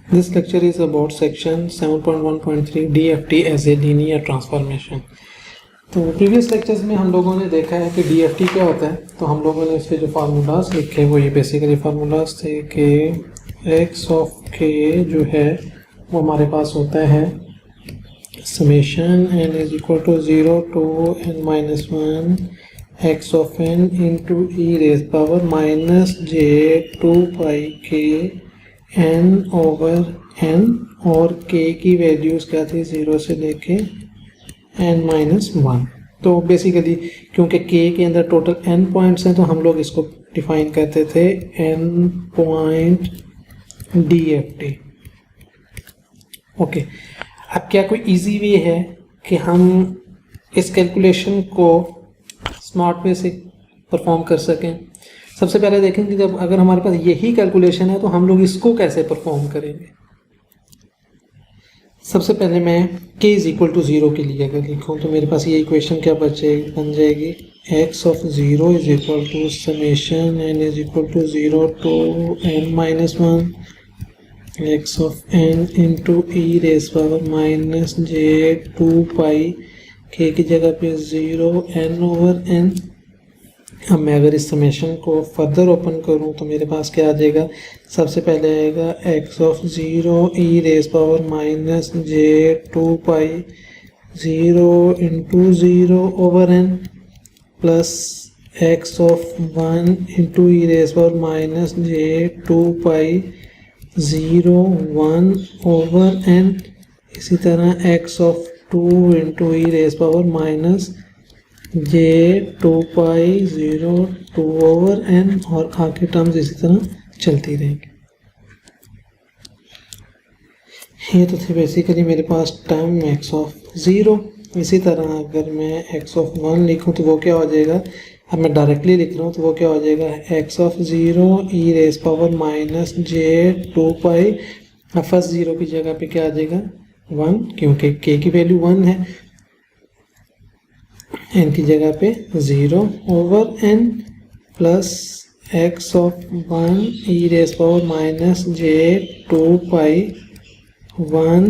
This lecture is about section 7.1.3 DFT as a linear transformation. तो previous lectures में हम लोगों ने देखा है कि DFT क्या होता है। तो हम लोगों ने इसके जो फार्मूलाज लिखे वो ये बेसिकली फार्मूलाज थे कि x ऑफ k जो है वो हमारे पास होता है summation n is equal to 0 to n minus 1 x of n into e raise power minus j 2 pi k n over n और k की वैल्यूज़ क्या थी 0 से लेके n माइनस 1। तो बेसिकली क्योंकि k के अंदर टोटल n पॉइंट्स हैं तो हम लोग इसको डिफाइन करते थे n पॉइंट DFT। ओके, अब क्या कोई इजी वे है कि हम इस कैलकुलेशन को स्मार्ट वे से परफॉर्म कर सकें? सबसे पहले देखें कि जब अगर हमारे पास यही कैलकुलेशन है तो हम लोग इसको कैसे परफॉर्म करेंगे। सबसे पहले मैं k इज इक्वल टू 0 के लिए अगर लिखूँ तो मेरे पास ये इक्वेशन क्या बन जाएगी, x of 0 is equal to summation n is equal to 0 to n minus 1 x of n into e raise power minus j 2 pi k की जगह पे 0 n ओवर n। अब मैं अगर इस समेशन को फर्दर ओपन करूं तो मेरे पास क्या आ जाएगा, सबसे पहले आएगा x of 0 e raise power minus j 2 pi 0 into 0 over n plus x of 1 into e raise power minus j 2 pi 0 1 over n। इसी तरह x of 2 into e raise power minus j 2 pi 0 2 over n और आगे terms इसी तरह चलती रहेंगी। ये तो थे बेसिकली मेरे पास टर्म x ऑफ 0। इसी तरह अगर मैं x ऑफ 1 लिखूं तो वो क्या हो जाएगा, अब मैं डायरेक्टली लिख रहा हूँ तो वो क्या हो जाएगा, x of 0 e raise power minus j 2 pi. अब फर्स्ट 0 की जगह पे क्या आ जाएगा 1, क्योंकि k की वैल्यू 1 है, n की जगह पे 0 over n plus x of 1 e raise power minus j 2 pi 1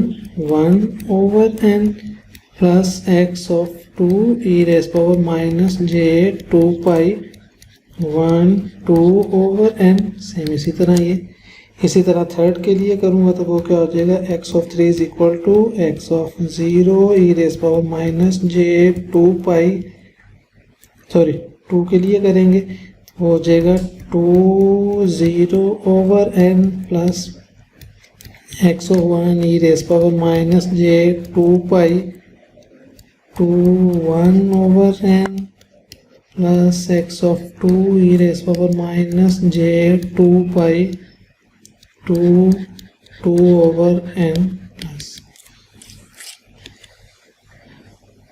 1 over n plus x of 2 e raise power minus j 2 pi 1 2 over n। Same इसी तरह ये इसी तरह थर्ड के लिए करूँगा तो वो क्या हो जाएगा, x of 3 is equal to x of 0 e raise power minus j 2 pi 2 के लिए करेंगे वो हो जाएगा 2 0 over n plus x of 1 e raise power minus j 2 pi 2 1 over n plus x of 2 e raise power minus j 2 pi 2 over n plus.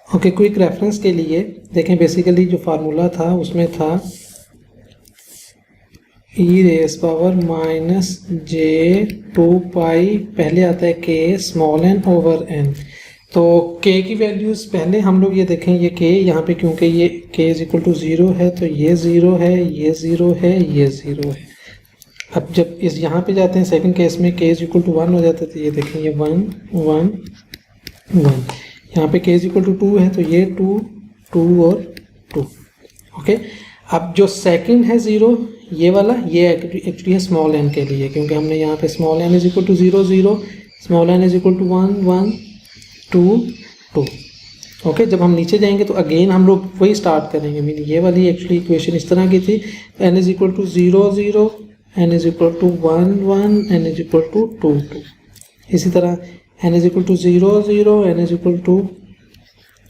Okay, quick reference के लिए देखें, basically जो फार्मूला था उसमें था e raise power minus j 2 pi, पहले आता है k small n over n। तो k की वैल्यूज़ पहले हम लोग ये देखें, ये k यहाँ पे क्योंकि ये k इज इक्वल टू 0 है तो ये 0 है, ये 0 है, ये 0 है। अब जब इस यहाँ पे जाते हैं सेकंड केस में k इज इक्वल टू 1 हो जाता है तो ये देखें ये 1 1 1। यहाँ पे k इज इक्वल टू 2 है तो ये 2 2 और 2। ओके, अब जो सेकंड है 0 ये वाला, ये एक्चुअली है स्मॉल n के लिए, क्योंकि हमने यहाँ पे small n is equal to 0 0, small n is equal to 1 1 2 2। Okay, जब हम नीचे जाएंगे तो अगेन हम लोग वही स्टार्ट करेंगे। मीन ये वाली एक्चुअली इक्वेशन इस तरह की थी, n is equal to 0 0, n is equal to 1 1, n is equal to 2 2। इसी तरह n is equal to 0 0, n is equal to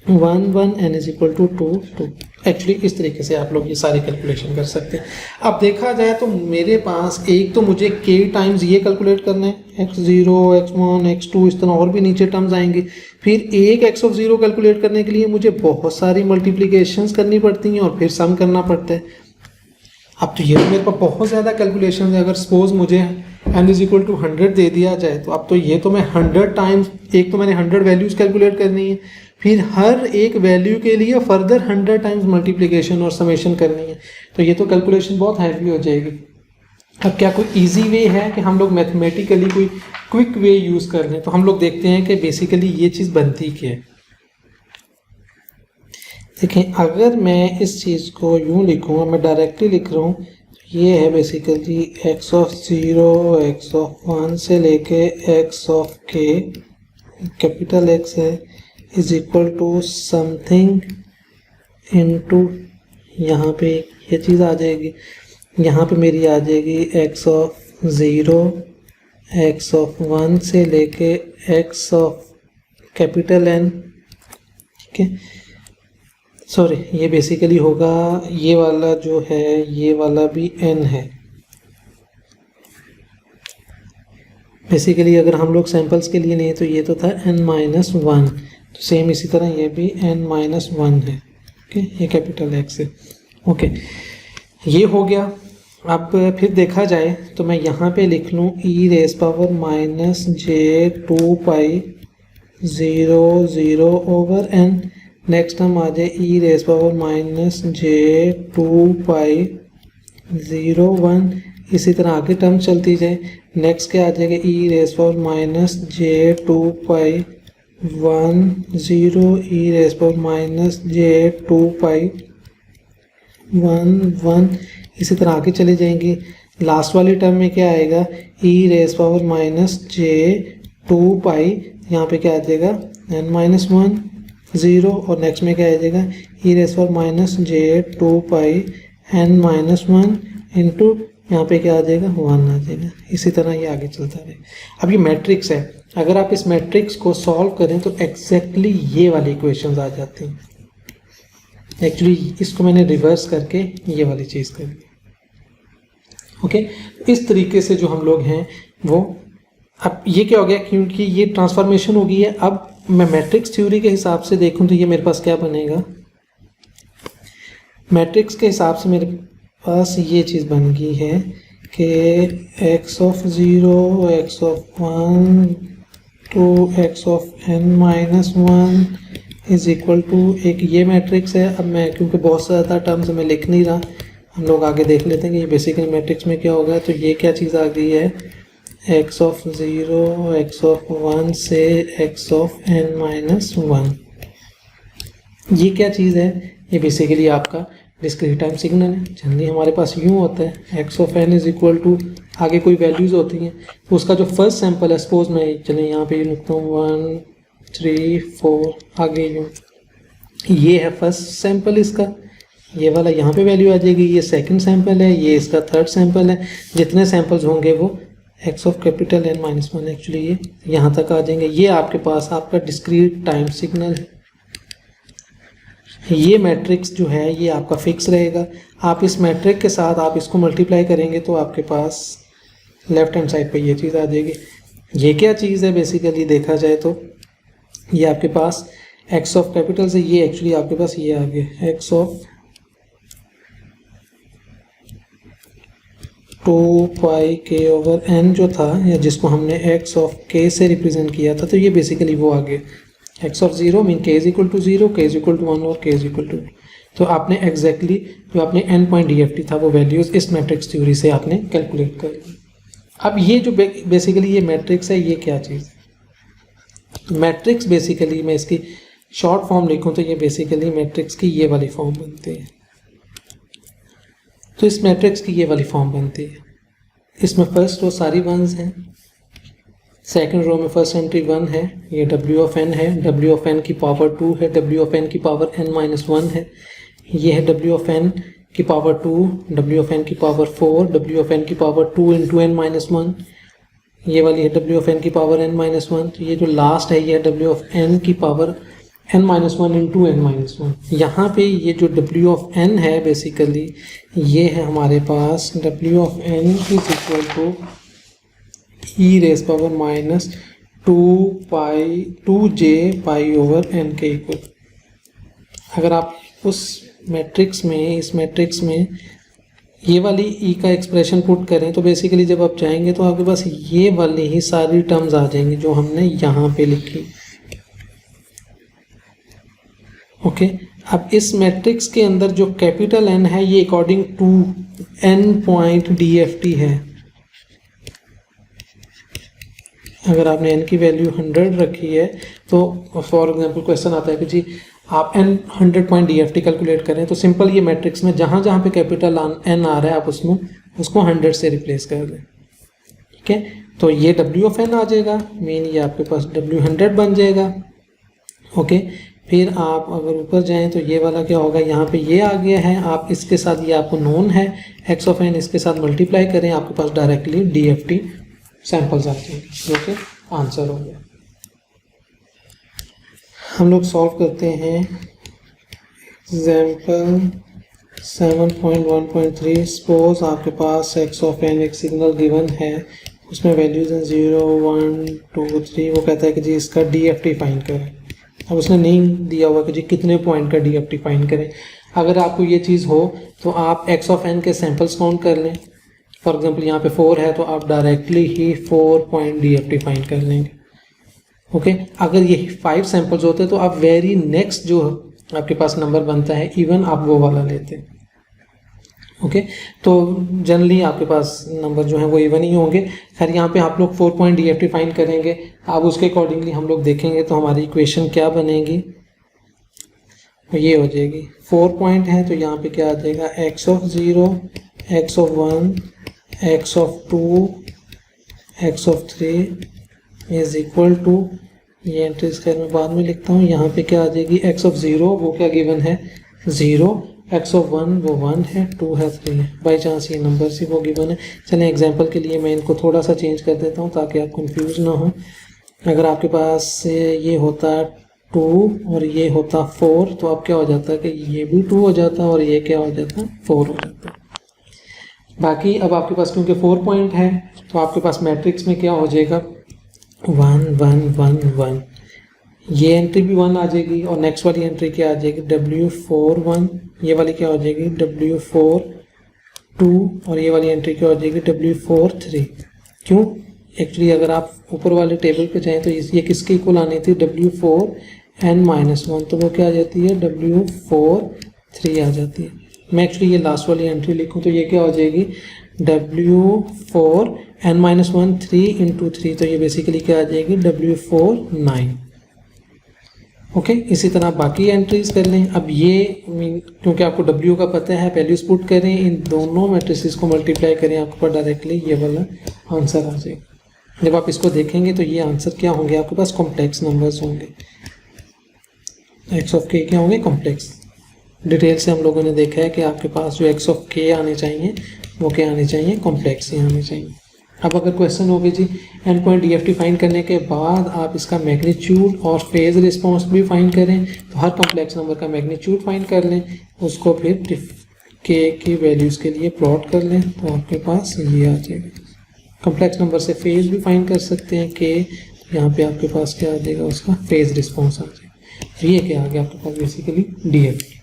1 1, n is equal to 2 2। Actually इस तरीके से आप लोग ये सारी कैलकुलेशन कर सकते हैं। अब देखा जाए तो मेरे पास एक तो मुझे k टाइम्स ये कैलकुलेट करना है, x0 x1 x2 इस तरह और भी नीचे टर्म्स आएंगे। फिर एक x ऑफ 0 कैलकुलेट करने के लिए मुझे बहुत सारी मल्टीप्लिकेशंस करनी पड़ती हैं और फिर सम करना पड़ता है। अब तो ये तो मेरे पास बहुत ज़्यादा कैलकुलेशन है। अगर सपोज मुझे n इज इक्वल टू 100 दे दिया जाए तो अब तो ये तो मैं 100 टाइम्स, एक तो मैंने 100 वैल्यूज़ कैलकुलेट करनी है, फिर हर एक वैल्यू के लिए फर्दर 100 टाइम्स मल्टीप्लिकेशन और समेशन करनी है, तो ये तो कैलकुलेशन बहुत हैवी हो जाएगी। अब क्या कोई इजी वे है कि हम लोग मैथमेटिकली कोई क्विक वे यूज़ कर लें? तो हम लोग देखते हैं कि बेसिकली ये चीज़ बनती क्या है। देखें, अगर मैं इस चीज़ को यूँ लिखूँगा, मैं डायरेक्टली लिख रहा हूँ, ये है basically x of 0 x of 1 से लेके x of k, capital X है, is equal to something into, यहाँ पे ये चीज़ आ जाएगी, यहाँ पे मेरी आ जाएगी x ऑफ 0 x ऑफ 1 से लेके x ऑफ कैपिटल N, ठीक है। सॉरी, ये बेसिकली होगा, ये वाला जो है ये वाला भी n है। बेसिकली अगर हम लोग सैंपल्स के लिए नहीं तो ये तो था n-1, तो सेम इसी तरह ये भी n-1 है, ओके, ये कैपिटल X है, ओके, ये हो गया। अब फिर देखा जाए तो मैं यहाँ पे लिख लूँ e⁻j2π0 n, नेक्स्ट हम आ जाए e⁻j2π0 1, इसी तरह आगे टर्म चलती जाए। नेक्स्ट क्या आ जाएगा e⁻j2π1, इसी तरह आगे चले जाएंगे। लास्ट वाली टर्म में क्या आएगा e⁻j2π, यहाँ पे क्या आ जाएगा n-1 0, और नेक्स्ट में क्या आ जाएगा e⁻j2πn-1 इंटू, यहाँ पे क्या आ जाएगा 1 आ जाएगा। इसी तरह ये आगे चलता रहे। अब ये मैट्रिक्स है, अगर आप इस मैट्रिक्स को सॉल्व करें तो एग्जैक्टली ये वाली इक्वेशंस आ जाती हैं। एक्चुअली इसको मैंने रिवर्स करके ये वाली चीज़ कर दी, ओके। इस तरीके से जो हम लोग हैं वो, अब ये क्या हो गया, क्योंकि ये ट्रांसफॉर्मेशन हो गई है। अब मैं मैट्रिक्स थ्योरी के हिसाब से देखूं तो ये मेरे पास क्या बनेगा, मैट्रिक्स के हिसाब से मेरे पास ये चीज़ बन गई है कि x of 0 x of 1 to x of n-1 is equal to एक ये मैट्रिक्स है। अब मैं क्योंकि बहुत ज़्यादा टर्म्स में लिख नहीं रहा, हम लोग आगे देख लेते हैं कि ये बेसिकली मैट्रिक्स में क्या होगा। तो ये क्या चीज़ आ गई है x ऑफ 0 x ऑफ 1 से x ऑफ n-1, ये क्या चीज़ है, ये बेसिकली आपका डिस्क्रीट टाइम सिग्नल है। जनरली हमारे पास यूँ होता है x of n is equal to, आगे कोई वैल्यूज़ होती हैं तो उसका जो फर्स्ट सैंपल है, सपोज मैं चलें यहाँ पे लिखता हूँ 1 3 4, आगे यूँ, ये है फर्स्ट सैंपल इसका, ये वाला यहाँ पे वैल्यू आ जाएगी, ये सेकंड सैंपल है, ये इसका थर्ड सैंपल है। जितने सैंपल्स होंगे वो x of capital n-1 actually ये यहाँ तक आ जाएंगे। ये आपके पास आपका डिस्क्रीट टाइम सिग्नल है। ये मैट्रिक्स जो है ये आपका फिक्स रहेगा। आप इस मैट्रिक के साथ आप इसको मल्टीप्लाई करेंगे तो आपके पास लेफ्ट हैंड साइड पे ये चीज़ आ जाएगी। ये क्या चीज़ है बेसिकली देखा जाए तो ये आपके पास x ऑफ कैपिटल से ये एक्चुअली आपके पास ये आ गया x of 2πk over n जो था, या जिसको हमने x ऑफ k से रिप्रेजेंट किया था, तो ये बेसिकली वो आ गया x of 0 mean k is equal to 0, k is equal to 1 और k इज इक्वल टू। तो आपने एग्जैक्टली जो आपने n पॉइंट DFT था वो वैल्यूज़ इस मैट्रिक्स थ्योरी से आपने कैलकुलेट कर ली। अब ये जो बेसिकली ये मैट्रिक्स है ये क्या चीज़ है, मैट्रिक्स बेसिकली मैं इसकी शॉर्ट फॉर्म लिखूं तो ये बेसिकली मैट्रिक्स की ये वाली फॉर्म बनती है। तो इस मैट्रिक्स की ये वाली फॉर्म बनती है, इसमें फर्स्ट रो सारी वंस हैं, सेकंड रो में फर्स्ट एंट्री 1 है, ये w ऑफ n है, w ऑफ n की पावर 2 है, w ऑफ n की पावर n-1 है, ये है w ऑफ n की पावर 2, w ऑफ n की पावर 4, w ऑफ n की पावर 2 इंटू n-1, ये वाली है w ऑफ n की पावर n-1। तो ये जो लास्ट है ये है w ऑफ n की पावर n-1 इंटू n-1। यहाँ पे ये जो w ऑफ n है बेसिकली ये है हमारे पास w of n is equal to e⁻2j pi over n के इक्वल। अगर आप उस मैट्रिक्स में इस मैट्रिक्स में ये वाली e का एक्सप्रेशन पुट करें तो बेसिकली जब आप जाएंगे तो आपके पास ये वाली ही सारी टर्म्स आ जाएंगी जो हमने यहाँ पे लिखी, ओके। अब इस मैट्रिक्स के अंदर जो कैपिटल N है ये according to N point DFT है। अगर आपने n की वैल्यू 100 रखी है तो फॉर एग्जांपल क्वेश्चन आता है कि जी आप n 100 पॉइंट DFT कैलकुलेट करें, तो सिंपल ये मैट्रिक्स में जहाँ जहाँ पे कैपिटल N आ रहा है आप उसमें उसको 100 से रिप्लेस कर दें। ठीक है, तो ये W ऑफ n आ जाएगा, मीन ये आपके पास W100 बन जाएगा। ओके, फिर आप अगर ऊपर जाएं तो ये वाला क्या होगा, यहाँ पे ये आ गया है, आप इसके साथ ये आपको नोन है x ऑफ n, इसके साथ मल्टीप्लाई करें, आपके पास डायरेक्टली DFT सैंपल्स आ जाएंगे, जो कि आंसर हो गया। हम लोग सॉल्व करते हैं एग्जाम्पल 7.1.3। सपोज आपके पास x ऑफ n एक सिग्नल गिवन है, उसमें वैल्यूज हैं 0, 1, 2, 3। वो कहता है कि जी इसका DFT फाइंड करें। अब उसने नहीं दिया हुआ कि जी कितने पॉइंट का DFT फाइंड करें। अगर आपको ये चीज़ हो तो आप x ऑफ n के सैंपल्स काउंट कर लें। फॉर एग्जांपल यहाँ पे 4 है तो आप डायरेक्टली ही 4 पॉइंट DFT फाइंड कर लेंगे। ओके, अगर ये 5 सैंपल्स होते तो आप वेरी नेक्स्ट जो आपके पास नंबर बनता है इवन, आप वो वाला लेते। ओके, तो जनरली आपके पास नंबर जो है वो इवन ही होंगे। खैर यहाँ पे आप लोग 4 पॉइंट DFT फाइंड करेंगे, अब उसके अकॉर्डिंगली हम लोग देखेंगे तो हमारी इक्वेशन क्या बनेगी, ये हो जाएगी 4 पॉइंट है तो यहाँ पे क्या आ जाएगा, x of 0, x of 1, x of 2, x of 3 is equal to, ये एंट्रीज खैर मैं बाद में लिखता हूँ। यहाँ पे क्या आ जाएगी, x ऑफ 0 वो क्या गिवन है 0, x ऑफ 1 वो 1 है, 2 है, 3 है। बाई चांस ये नंबर सी वो गिवन है। चलें एग्जांपल के लिए मैं इनको थोड़ा सा चेंज कर देता हूँ ताकि आप कंफ्यूज ना हो। अगर आपके पास ये होता 2 और ये होता 4 तो अब क्या हो जाता है कि ये भी 2 हो जाता और ये क्या हो जाता 4 हो जाता। बाकी अब आपके पास क्योंकि 4 पॉइंट है तो आपके पास मैट्रिक्स में क्या हो जाएगा 1 1 1 1, ये एंट्री भी 1 आ जाएगी और नेक्स्ट वाली एंट्री क्या आ जाएगी W4 1, ये वाली क्या हो जाएगी W4 2 और ये वाली एंट्री क्या हो जाएगी W4 3। क्यों, एक्चुअली अगर आप ऊपर वाले टेबल पे जाएं तो ये किसके इक्वल आनी थी W4 n-1, तो वो क्या आ जाती है W4 3 आ जाती है। मैं एक्चुअली ये लास्ट वाली एंट्री लिखूं तो ये क्या हो जाएगी W4 n-1 3 इंटू 3, तो ये बेसिकली क्या आ जाएगी W4 9। ओके, इसी तरह बाकी एंट्रीज कर लें। अब ये क्योंकि आपको W का पता है, वैल्यूज पुट करें, इन दोनों मैट्रिसेस को मल्टीप्लाई करें, आपको डायरेक्टली ये वाला आंसर आ जाएगा। जब आप इसको देखेंगे तो ये आंसर क्या होंगे, आपके पास कॉम्प्लेक्स नंबर्स होंगे। x ऑफ k क्या होंगे, कॉम्प्लेक्स। डिटेल से हम लोगों ने देखा है कि आपके पास जो x ऑफ k आने चाहिए वो क्या आने चाहिए, कॉम्प्लेक्स ही आने चाहिए। अब अगर क्वेश्चन हो गया जी n पॉइंट DFT फाइंड करने के बाद आप इसका मैग्नीट्यूड और फेज रिस्पॉन्स भी फाइंड करें, तो हर कॉम्प्लेक्स नंबर का मैग्नीट्यूड फाइंड कर लें, उसको फिर k की वैल्यूज़ के लिए प्लॉट कर लें, तो आपके पास ये आ जाएगा। कॉम्प्लेक्स नंबर से फेज भी फाइंड कर सकते हैं k, यहाँ पे आपके पास क्या आ जाएगा, उसका फेज रिस्पॉन्स आ जाएगा। तो ये क्या आ गया आपके पास बेसिकली DFT।